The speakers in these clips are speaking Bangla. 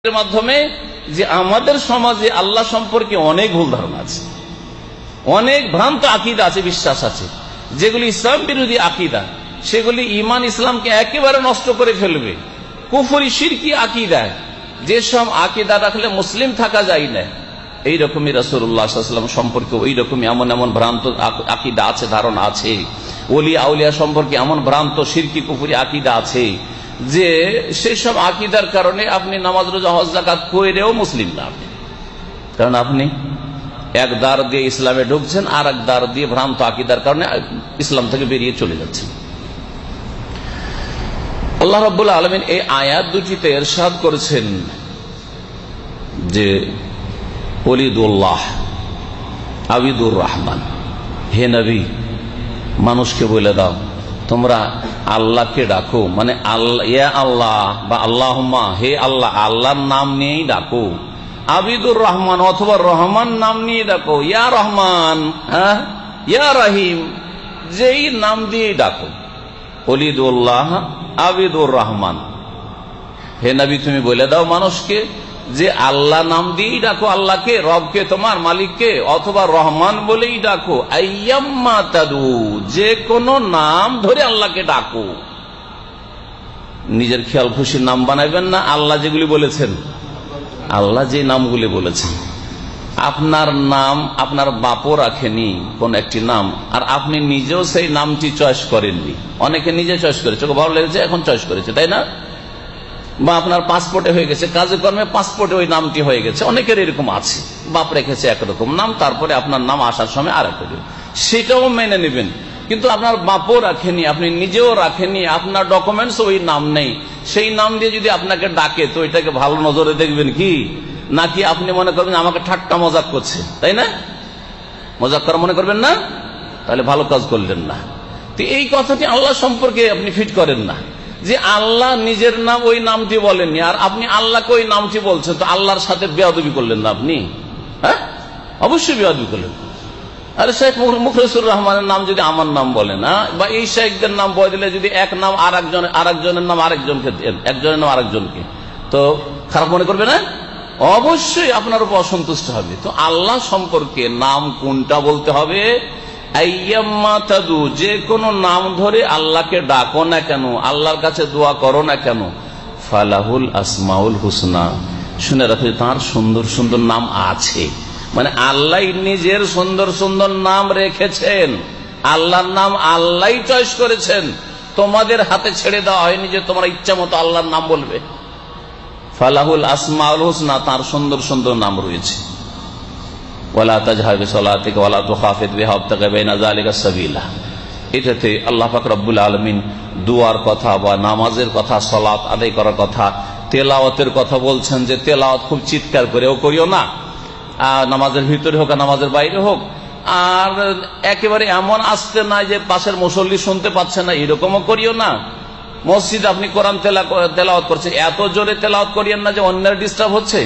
এর মাধ্যমে যে আমাদের সমাজে আল্লাহ সম্পর্কে অনেক ভুল ধারণা আছে, অনেক ভ্রান্ত আকীদা আছে, বিশ্বাস আছে, যেগুলি ইসলাম বিরোধী আকীদা, সেগুলি ঈমান ইসলামকে একেবারে নষ্ট করে ফেলবে। কুফরি শিরকি আকীদা, যেসব আকীদা রাখলে মুসলিম থাকা যায় না, এইরকমই রাসূলুল্লাহ সাল্লাল্লাহু আলাইহি ওয়াসাল্লাম সম্পর্কে ওই রকমই এমন এমন ভ্রান্ত আকীদা আছে, ধারণা আছে। ওলি আউলিয়া সম্পর্কে এমন ভ্রান্ত শিরকি কুফরি আকীদা আছে যে সেই সব আকীদার কারণে আপনি নামাজ রোজা হজ যাকাত কইরেও মুসলিম না, কারণ আপনি এক দ্বার দিয়ে ইসলামে ঢুকছেন আর এক দ্বার দিয়ে ভ্রান্ত আকীদার কারণে ইসলাম থেকে বেরিয়ে চলে যাচ্ছেন। আল্লাহ রাব্বুল আলামিন এই আয়াত দুটিতে ইরশাদ করেছেন যে ওলিদুল্লাহ আবিদুর রহমান, হে নবী মানুষকে বলে দাও তোমরা আল্লাহকে ডাকো, মানে আল্লাহ, ইয়া আল্লাহ বা আল্লাহুম্মা, হে আল্লাহ, আল্লাহর নাম নিয়েই ডাকো। আবিদুর রহমান অথবা রহমান নাম নিয়ে ডাকো, ইয়া রহমান, হ্যাঁ ইয়া রহিম, যেই নাম দিয়েই ডাকো। ওলিদুল্লাহ আবিদুর রহমান, হে নবী তুমি বলে দাও মানুষকে যে আল্লাহ নাম দিয়েই ডাকো আল্লাহকে, রবকে, তোমার মালিককে, অথবা রহমান বলেই ডাকো। আইয়াম্মা তাদু, যে কোনো নাম ধরে আল্লাহকে ডাকো। নিজের খেয়াল খুশির নাম বানাইবেন না, আল্লাহ যেগুলি বলেছেন, আল্লাহ যে নামগুলি বলেছেন। আপনার নাম আপনার বাপও রাখেনি কোন একটি নাম, আর আপনি নিজেও সেই নামটি চয়েস করেননি। অনেকে নিজে চয়েস করেছে, ভালো লেগেছে এখন চয়েস করেছে, তাই না? বা আপনার পাসপোর্টে হয়ে গেছে, কাজে কর্মে পাসপোর্টে ওই নামটি হয়ে গেছে, অনেকের এরকম আছে। বাপ রেখেছে একরকম নাম, তারপরে আপনার নাম আসার সময় আর একটা, সেটাও মেনে নেবেন। কিন্তু আপনার বাপও রাখেনি, আপনি নিজেও রাখেনি, আপনার ডকুমেন্টস ওই নাম নেই, সেই নাম দিয়ে যদি আপনাকে ডাকে তো এটাকে ভালো নজরে দেখবেন কি, নাকি আপনি মনে করবেন আমাকে ঠাট্টা মজাক করছে, তাই না? মজাক করা মনে করবেন না, তাহলে ভালো কাজ করলেন না। তো এই কথাটি আল্লাহ সম্পর্কে আপনি ফিট করেন না, যে আল্লাহ নিজের নাম ওই নামটি বলেননি আর আপনি আল্লাহকে ওই নামটি বলছেন, তো আল্লাহর সাথে বেয়াদবি করলেন না আপনি? হ্যাঁ, অবশ্যই বেয়াদবি করলেন। আরে শেখ মুখলেসুর রহমানের নাম যদি আমার নাম বলে না, বা এই শেখদের নাম বদলে যদি এক নাম আরেকজনের নাম আরেকজনকে, একজনের নাম আরেকজনকে, তো খারাপ মনে করবে না? অবশ্যই আপনার উপর অসন্তুষ্ট হবে। তো আল্লাহ সম্পর্কে নাম কোনটা বলতে হবে? আইয়াম্মা তাদু, যে কোনো নাম ধরে আল্লাহকে ডাকো না কেন, আল্লাহর কাছে দোয়া করো না কেন, ফালাহুল আসমাউল হুসনা, শুনে রাখো তার সুন্দর সুন্দর নাম আছে। মানে আল্লাহ নিজের সুন্দর সুন্দর নাম রেখেছেন, আল্লাহর নাম আল্লাহ চয়েস করেছেন, তোমাদের হাতে ছেড়ে দেওয়া হয়নি যে তোমরা ইচ্ছা মতো আল্লাহর নাম বলবে। ফালাহুল আসমাউল হুসনা, তার সুন্দর সুন্দর নাম রয়েছে। ওয়ালা তাজহার বিসলাতিকা ওয়ালা তুখাফিত বিহা ওয়াবতাগি বাইনা যালিকা সাবিলা। এটাতে আল্লাহ পাক রব্বুল আলামিন দুয়ার কথা বা নামাজের কথা, সালাত আদায় করার কথা, তেলাওয়াতের কথা বলছেন যে তেলাওয়াত খুব চিৎকার করেও করিও না, নামাজের ভিতরে হোক আর নামাজের বাইরে হোক, আর একেবারে এমন আসতে না যে পাশের মুসল্লি শুনতে পাচ্ছে না, এরকমও করিও না। মসজিদে আপনি কোরআন তেলাওয়াত করছেন, এত জোরে তেলাওয়াত করিয়েন না যে অন্যের ডিস্টার্ব হচ্ছে,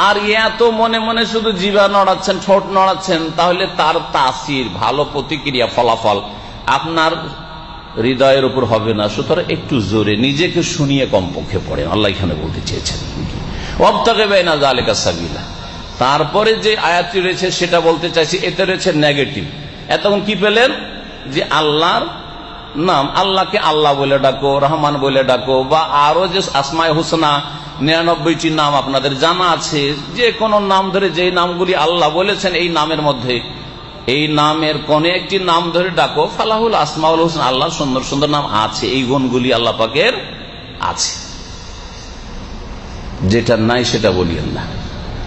আর এত মনে মনে শুধু জিভা নড়াচ্ছেন, ঠোঁট নড়াচ্ছেন, তাহলে তার তাসির, ভালো প্রতিক্রিয়া, ফলাফল আপনার হৃদয়ের উপর হবে না। সুতরাং একটু জোরে নিজেকে শুনিয়ে কমপক্ষে পড়েন, আল্লাহ এখানে বলতে চেয়েছেন। ওয়াবতাগি বাইনা যালিকা সাবিলা। তারপরে যে আয়াতটি রয়েছে সেটা বলতে চাইছি, এতে রয়েছে নেগেটিভ। এতক্ষণ কি পেলেন? যে আল্লাহর নাম, আল্লাহকে আল্লাহ বলে ডাকো, রহমান বলে ডাকো, বা আরো যে আসমায়ে হুসনা 99টি নাম আপনাদের জানা আছে, যে কোনো নাম ধরে যে নামগুলি আল্লাহ বলেছেন এই নামের মধ্যে, এই নামের কোন একটি নাম ধরে ডাকো। ফালাহুল আসমাউল হুসনা, আল্লাহর সুন্দর সুন্দর নাম আছে, এই গুণগুলি আল্লাহ পাকের আছে। যেটা নাই সেটা বলিয়েন না,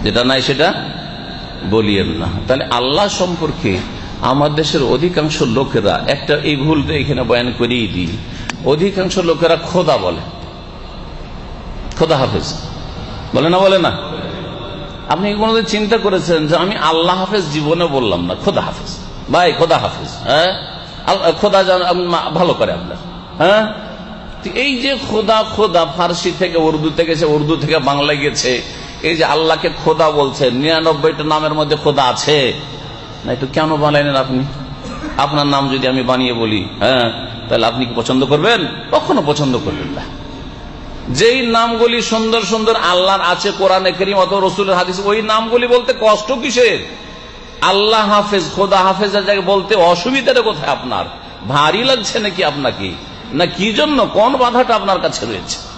যেটা নাই সেটা বলিয়েন না। তাহলে আল্লাহ সম্পর্কে আমার দেশের অধিকাংশ লোকেরা একটা, এই ভুলটা এখানে বয়ান করেই দিই, অধিকাংশ লোকেরা খোদা বলে, খোদা হাফেজ বলে না, বলে না? আপনি কোনদিন চিন্তা করেছেন যে আমি আল্লাহ হাফেজ জীবনে বললাম না, খোদা হাফেজ, ভাই খোদা হাফেজ, হ্যাঁ খোদা ভালো করে আপনার, হ্যাঁ। এই যে খোদা, খোদা ফার্সি থেকে উর্দুতে গেছে, উর্দু থেকে বাংলায় গেছে, এই যে আল্লাহকে খোদা বলছে, 99টা নামের মধ্যে খোদা আছে না, একটু কেন বানাইলেন আপনি? আপনার নাম যদি আমি বানিয়ে বলি, হ্যাঁ, তাহলে আপনি কি পছন্দ করবেন? কখনো পছন্দ করবেন না। যেই নামগুলি সুন্দর সুন্দর আল্লাহর আছে কোরআনে কারীম অথবা রাসূলের হাদিস, ওই নামগুলি বলতে কষ্ট কিসের? আল্লাহ হাফেজ, খোদা হাফেজ যাকে বলতে অসুবিধাটা কোথায়? আপনার ভারী লাগছে নাকি আপনাকে, না কি জন্য? কোন বাধাটা আপনার কাছে রয়েছে?